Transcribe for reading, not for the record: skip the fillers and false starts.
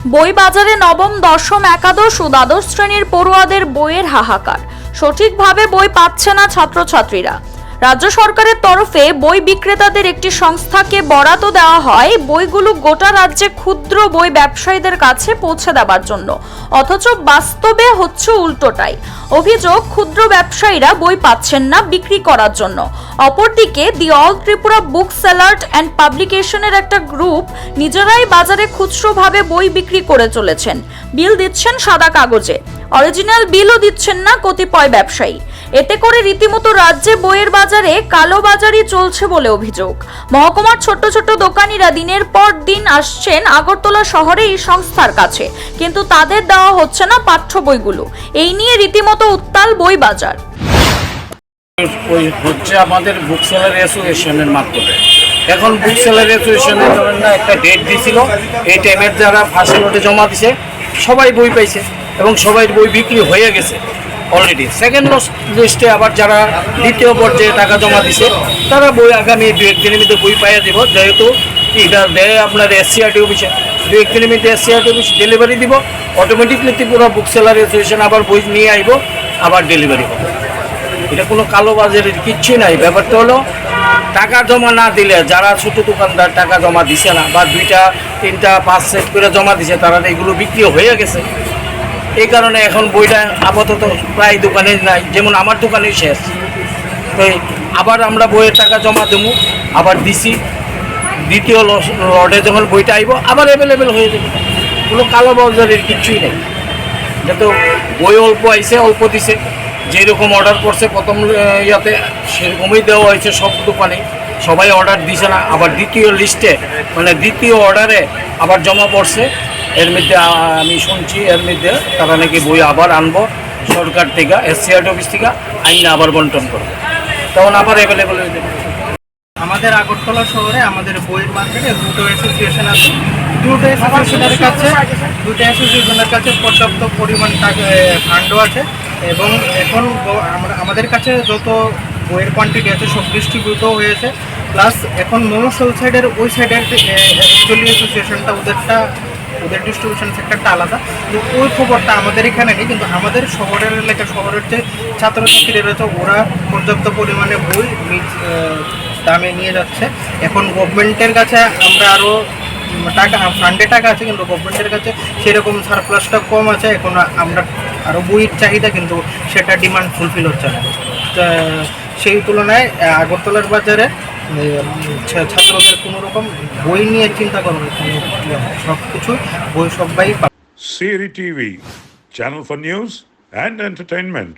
বই বাজারে নবম, দশম, একাদশ ও দ্বাদশ শ্রেণীর পড়ুয়াদের বইয়ের হাহাকার। সঠিকভাবে বই পাচ্ছে না ছাত্রছাত্রীরা। রাজ্য সরকারের তরফে বই বিক্রেতাদের একটি সংস্থাকে বরাদ্দ দেওয়া হয় বইগুলো গোটা রাজ্যে ক্ষুদ্র বই ব্যবসায়ীদের কাছে পৌঁছে দেওয়ার জন্য, অথচ বাস্তবে হচ্ছে উল্টোটাই। অভিযোগ, ক্ষুদ্র ব্যবসায়ীরা বই পাচ্ছেন না বিক্রি করার জন্য। অপরদিকে the all Tripura book sellers and পাবলিকেশনের একটা গ্রুপ নিজেরাই বাজারে খুচরোভাবে বই বিক্রি করে চলেছেন। বিল দিচ্ছেন সাদা কাগজে, অরিজিনাল বিলও দিচ্ছেন না কতিপয় ব্যবসায়ী। এতে করে রীতিমতো রাজ্যে বইয়ের বাজারে কালোবাজারি চলছে বলে অভিযোগ। মহকুমার ছোট ছোট দোকানিরা দিনের পর দিন আসছেন আগরতলা শহরে এই সংস্থার কাছে, কিন্তু তাদের দেওয়া হচ্ছে না পাঠ্য বইগুলো। এই নিয়ে রীতিমতো উত্তাল বই বাজার। হচ্ছে আমাদের বুক সেলার অ্যাসোসিয়েশনের মাধ্যমে। এখন বুক সেলার অ্যাসোসিয়েশনের ধরেন না একটা ডেট দিয়েছিল, এই টাইমের যারা ফার্স্ট লোটে জমা দিছে সবাই বই পাইছে এবং সবাই বই বিক্রি হয়ে গেছে অলরেডি। সেকেন্ড লিস্টে আবার যারা দ্বিতীয় পর্যায়ে টাকা জমা দিছে তারা বই আগামী দু একদিনের মধ্যে বই পাইয়ে দেব, যেহেতু এটা দেয় আপনার এসসিআরটি অফিসে। দু একদিনের মধ্যে এসসিআরটি অফিস ডেলিভারি দিব, automatically Tripura book seller association আবার বই নিয়ে আইব, আবার ডেলিভারি হবে। এটা কোনো কালোবাজারের কিচ্ছুই নাই। ব্যাপারটা হলো টাকা জমা না দিলে যারা ছোট দোকানদার টাকা জমা দিছে না বা 2টা 3টা 5 সেট করে জমা দিছে তারা এগুলো বিক্রি হয়ে গেছে। এই কারণে এখন বইটা আপাতত প্রায় দোকানে নাই, যেমন আমার দোকানেই শেষ। তো আবার আমরা বইয়ের টাকা জমা দেবো, আবার দিছি, দ্বিতীয় লটে যখন বইটা আইব আবার অ্যাভেলেবেল হয়ে যাবে। কোনো কালোবাজারের কিচ্ছুই নেই। যাতে বই অল্প আইছে, অল্প দিছে, যেরকম অর্ডার করছে প্রথম ইয়াতে সেরকমই দেওয়া হয়েছে সব দোকানে। সবাই অর্ডার দিছে না, আবার দ্বিতীয় লিস্টে মানে দ্বিতীয় অর্ডারে আবার জমা পড়ছে। এর মধ্যে আমি শুনছি এর মধ্যে তারা নাকি বই আবার আনবো সরকার থেকে, এসসিআরটি অফিস থেকে আইনে আবার বন্টন করবে, তখন আবার অ্যাভেলেবেল হয়ে যাবে। আমাদের আগরতলা শহরে আমাদের বইয়ের মার্কেটে দুটো অ্যাসোসিয়েশন আছে। দুটো অ্যাসোসিয়েশনের কাছে পর্যাপ্ত পরিমাণ টাকা ফান্ডও আছে এবং এখন আমাদের কাছে যত বইয়ের কোয়ান্টিটি আছে সব ডিস্ট্রিবিউটও হয়েছে। প্লাস এখন মনোসল সাইডের ওই সাইডের অ্যাকচুয়ালি অ্যাসোসিয়েশনটা ওদের ডিস্ট্রিবিউশন সেক্টরটা আলাদা, কিন্তু ওই খবরটা আমাদের এখানে নেই। কিন্তু আমাদের শহরের শহরের যে ছাত্রছাত্রীরা রয়েছে ওরা পর্যাপ্ত পরিমাণে বই দামে নিয়ে যাচ্ছে। এখন গভর্নমেন্টের কাছে আমরা আরও টাকা ফান্ডে টাকা আছে, কিন্তু গভর্নমেন্টের কাছে সেরকম সারপ্লাসটা কম আছে। এখন আমরা আরও বইয়ের চাহিদা, কিন্তু সেটা ডিমান্ড ফুলফিল হচ্ছে না। সেই তুলনায় আগরতলার বাজারে ছাত্রদের কোনো রকম বই নিয়ে চিন্তা করার সব কিছু বই সবাই Siri TV, channel for news and entertainment.